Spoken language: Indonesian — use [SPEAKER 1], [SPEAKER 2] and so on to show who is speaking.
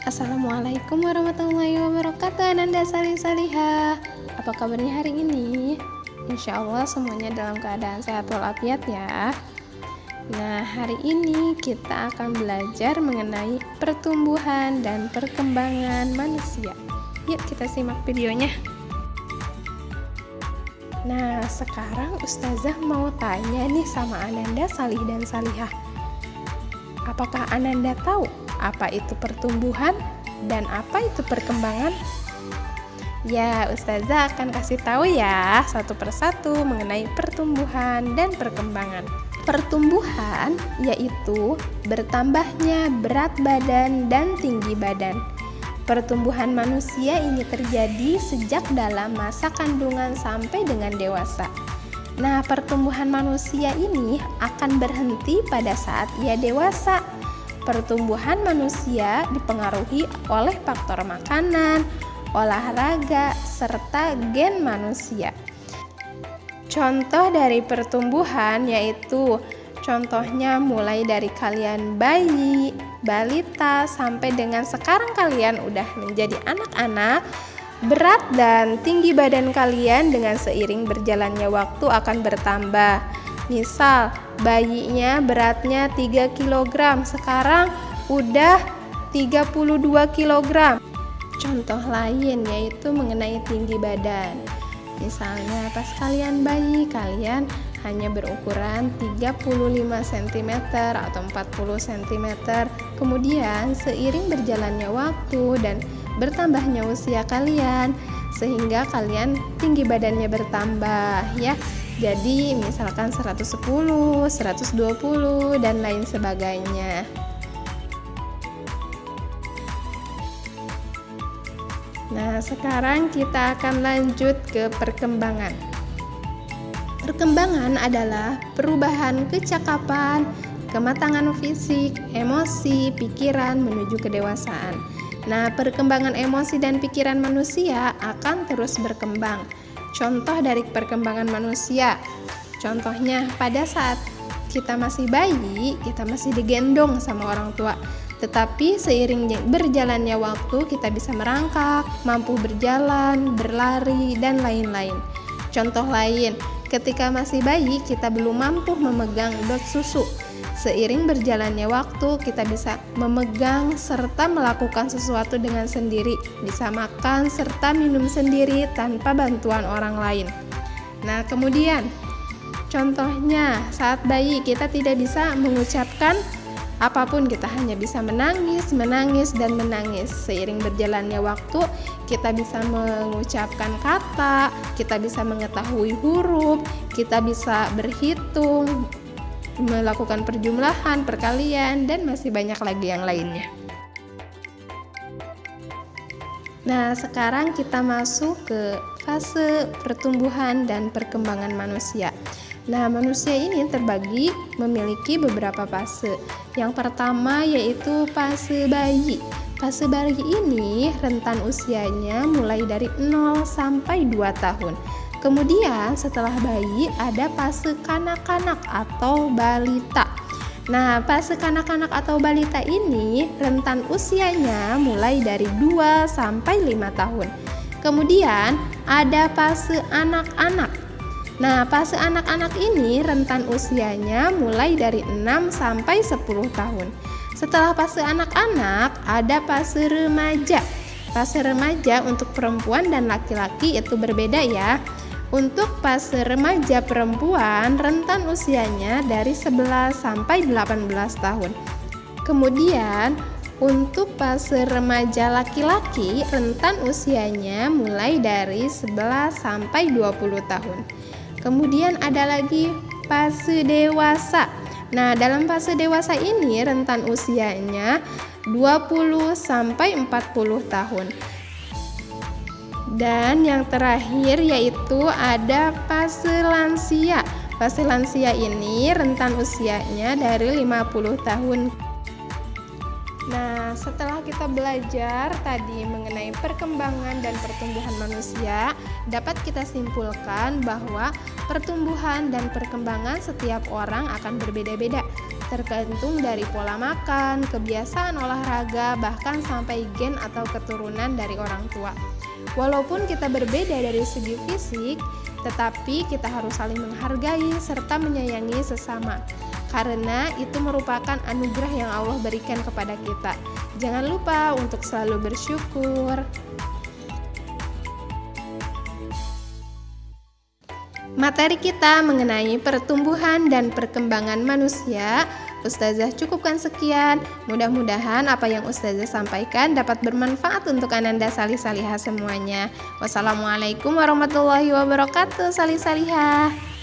[SPEAKER 1] Assalamualaikum warahmatullahi wabarakatuh. Ananda salih-salihah. Apa kabarnya hari ini? Insya Allah semuanya dalam keadaan sehat walafiat ya. Nah, hari ini kita akan belajar mengenai pertumbuhan dan perkembangan manusia. Yuk kita simak videonya. Nah, sekarang Ustazah mau tanya nih sama Ananda salih dan salihah. Apakah Ananda tahu apa itu pertumbuhan dan apa itu perkembangan? Ya, Ustazah akan kasih tahu ya satu persatu mengenai pertumbuhan dan perkembangan. Pertumbuhan yaitu bertambahnya berat badan dan tinggi badan. Pertumbuhan manusia ini terjadi sejak dalam masa kandungan sampai dengan dewasa. Nah, pertumbuhan manusia ini akan berhenti pada saat ia dewasa. Pertumbuhan manusia dipengaruhi oleh faktor makanan, olahraga, serta gen manusia. Contoh dari pertumbuhan yaitu contohnya mulai dari kalian bayi, balita, sampai dengan sekarang kalian udah menjadi anak-anak. Berat dan tinggi badan kalian dengan seiring berjalannya waktu akan bertambah. Misal, bayinya beratnya 3 kg, sekarang udah 32 kg. Contoh lain yaitu mengenai tinggi badan. Misalnya pas kalian bayi, kalian hanya berukuran 35 cm atau 40 cm. Kemudian seiring berjalannya waktu dan bertambahnya usia kalian, sehingga kalian tinggi badannya bertambah ya. Jadi misalkan 110, 120 dan lain sebagainya. Nah, sekarang kita akan lanjut ke perkembangan. Perkembangan adalah perubahan kecakapan, kematangan fisik, emosi, pikiran menuju kedewasaan. Nah, perkembangan emosi dan pikiran manusia akan terus berkembang. Contoh dari perkembangan manusia, contohnya pada saat kita masih bayi, kita masih digendong sama orang tua. Tetapi seiring berjalannya waktu, kita bisa merangkak, mampu berjalan, berlari, dan lain-lain. Contoh lain, ketika masih bayi, kita belum mampu memegang dot susu. Seiring berjalannya waktu, kita bisa memegang serta melakukan sesuatu dengan sendiri, bisa makan serta minum sendiri tanpa bantuan orang lain. Nah, kemudian contohnya saat bayi kita tidak bisa mengucapkan apapun, kita hanya bisa menangis, dan menangis. Seiring berjalannya waktu, kita bisa mengucapkan kata, kita bisa mengetahui huruf, kita bisa berhitung, melakukan perjumlahan, perkalian, dan masih banyak lagi yang lainnya. Nah, sekarang kita masuk ke fase pertumbuhan dan perkembangan manusia. Nah, manusia ini terbagi memiliki beberapa fase. Yang pertama yaitu fase bayi. Fase bayi ini rentan usianya mulai dari 0 sampai 2 tahun. Kemudian setelah bayi ada fase kanak-kanak atau balita. Nah, fase kanak-kanak atau balita ini rentan usianya mulai dari 2 sampai 5 tahun. Kemudian ada fase anak-anak. Nah, fase anak-anak ini rentan usianya mulai dari 6 sampai 10 tahun. Setelah fase anak-anak ada fase remaja. Fase remaja untuk perempuan dan laki-laki itu berbeda ya. Untuk fase remaja perempuan rentan usianya dari 11 sampai 18 tahun. Kemudian untuk fase remaja laki-laki rentan usianya mulai dari 11 sampai 20 tahun. Kemudian ada lagi fase dewasa. Nah, dalam fase dewasa ini rentan usianya 20 sampai 40 tahun. Dan yang terakhir yaitu ada fase lansia. Fase lansia ini rentan usianya dari 50 tahun. Nah, setelah kita belajar tadi mengenai perkembangan dan pertumbuhan manusia, dapat kita simpulkan bahwa pertumbuhan dan perkembangan setiap orang akan berbeda-beda. tergantung dari pola makan, kebiasaan olahraga, bahkan sampai gen atau keturunan dari orang tua. Walaupun kita berbeda dari segi fisik, tetapi kita harus saling menghargai serta menyayangi sesama, karena itu merupakan anugerah yang Allah berikan kepada kita. Jangan lupa untuk selalu bersyukur. Materi kita mengenai pertumbuhan dan perkembangan manusia, Ustazah cukupkan sekian. Mudah-mudahan apa yang Ustazah sampaikan dapat bermanfaat untuk Ananda salih-salihah semuanya. Wassalamualaikum warahmatullahi wabarakatuh, salih-salihah.